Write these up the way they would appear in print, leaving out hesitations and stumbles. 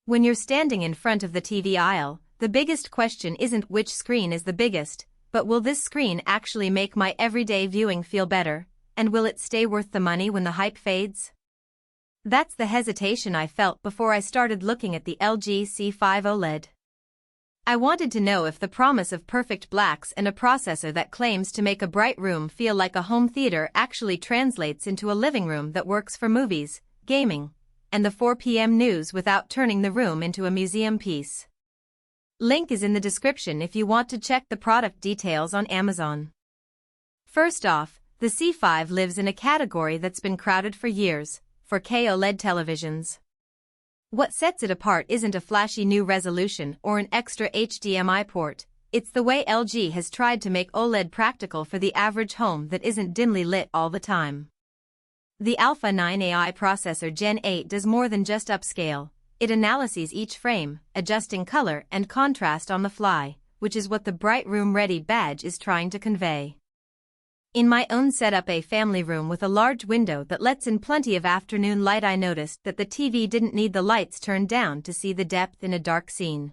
When you're standing in front of the TV aisle, the biggest question isn't which screen is the biggest, but will this screen actually make my everyday viewing feel better, and will it stay worth the money when the hype fades? That's the hesitation I felt before I started looking at the LG C5 OLED. I wanted to know if the promise of perfect blacks and a processor that claims to make a bright room feel like a home theater actually translates into a living room that works for movies, gaming, and the 4 p.m. news without turning the room into a museum piece. Link is in the description if you want to check the product details on Amazon. First off, the C5 lives in a category that's been crowded for years, 4K OLED televisions. What sets it apart isn't a flashy new resolution or an extra HDMI port, it's the way LG has tried to make OLED practical for the average home that isn't dimly lit all the time. The Alpha 9 AI processor Gen 8 does more than just upscale, it analyzes each frame, adjusting color and contrast on the fly, which is what the Bright Room Ready badge is trying to convey. In my own setup, a family room with a large window that lets in plenty of afternoon light, I noticed that the TV didn't need the lights turned down to see the depth in a dark scene.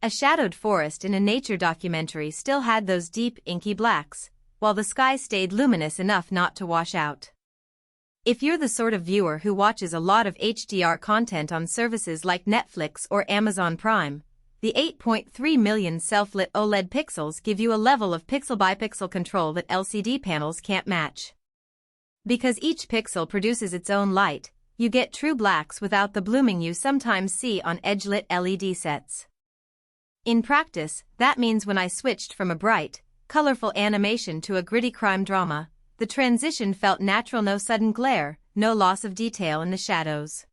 A shadowed forest in a nature documentary still had those deep, inky blacks, while the sky stayed luminous enough not to wash out. If you're the sort of viewer who watches a lot of HDR content on services like Netflix or Amazon Prime, the 8.3 million self-lit OLED pixels give you a level of pixel-by-pixel control that LCD panels can't match. Because each pixel produces its own light, you get true blacks without the blooming you sometimes see on edge-lit LED sets. In practice, that means when I switched from a bright, colorful animation to a gritty crime drama, the transition felt natural, no sudden glare, no loss of detail in the shadows.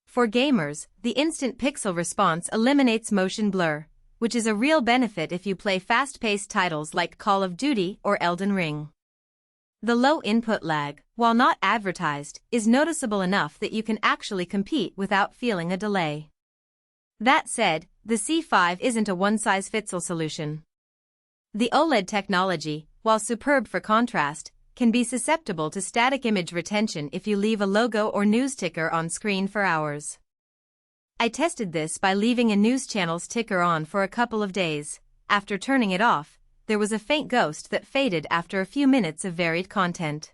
For gamers, the instant pixel response eliminates motion blur, which is a real benefit if you play fast-paced titles like Call of Duty or Elden Ring. The low input lag, while not advertised, is noticeable enough that you can actually compete without feeling a delay. That said, the C5 isn't a one-size-fits-all solution. The OLED technology, while superb for contrast, can be susceptible to static image retention if you leave a logo or news ticker on screen for hours. I tested this by leaving a news channel's ticker on for a couple of days. After turning it off, there was a faint ghost that faded after a few minutes of varied content.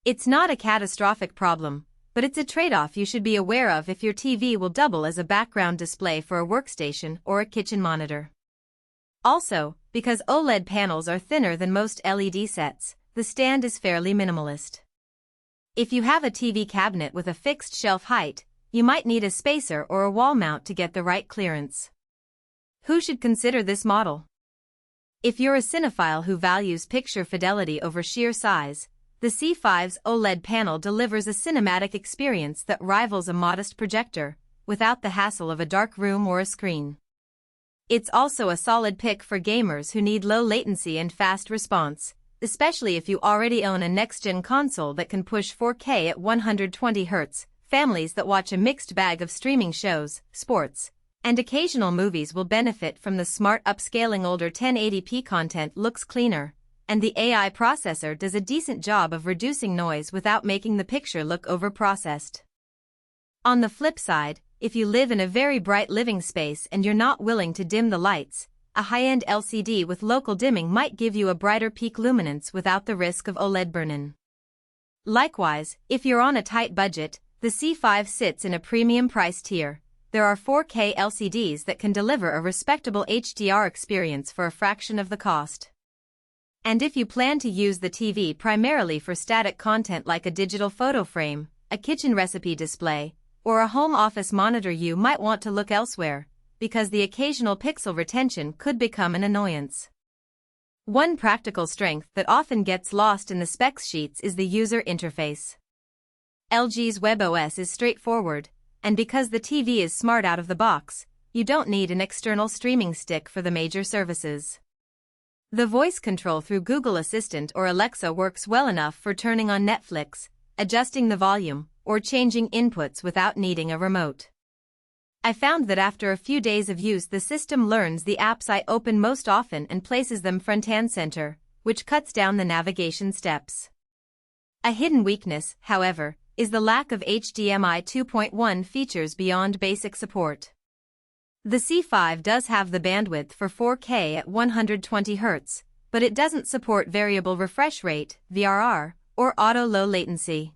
It's not a catastrophic problem, but it's a trade-off you should be aware of if your TV will double as a background display for a workstation or a kitchen monitor. Also, because OLED panels are thinner than most LED sets, the stand is fairly minimalist. If you have a TV cabinet with a fixed shelf height, you might need a spacer or a wall mount to get the right clearance. Who should consider this model? If you're a cinephile who values picture fidelity over sheer size, the C5's OLED panel delivers a cinematic experience that rivals a modest projector, without the hassle of a dark room or a screen. It's also a solid pick for gamers who need low latency and fast response, especially if you already own a next-gen console that can push 4K at 120 Hz. Families that watch a mixed bag of streaming shows, sports, and occasional movies will benefit from the smart upscaling. Older 1080p content looks cleaner, and the AI processor does a decent job of reducing noise without making the picture look overprocessed. On the flip side, if you live in a very bright living space and you're not willing to dim the lights, a high-end LCD with local dimming might give you a brighter peak luminance without the risk of OLED burn-in. Likewise, if you're on a tight budget, the C5 sits in a premium price tier. There are 4K LCDs that can deliver a respectable HDR experience for a fraction of the cost. And if you plan to use the TV primarily for static content like a digital photo frame, a kitchen recipe display, or a home office monitor, you might want to look elsewhere, because the occasional pixel retention could become an annoyance. One practical strength that often gets lost in the specs sheets is the user interface. LG's WebOS is straightforward, and because the TV is smart out of the box, you don't need an external streaming stick for the major services. The voice control through Google Assistant or Alexa works well enough for turning on Netflix, adjusting the volume, or changing inputs without needing a remote. I found that after a few days of use, the system learns the apps I open most often and places them front and center, which cuts down the navigation steps. A hidden weakness, however, is the lack of HDMI 2.1 features beyond basic support. The C5 does have the bandwidth for 4K at 120 Hz, but it doesn't support variable refresh rate, VRR, or auto low latency.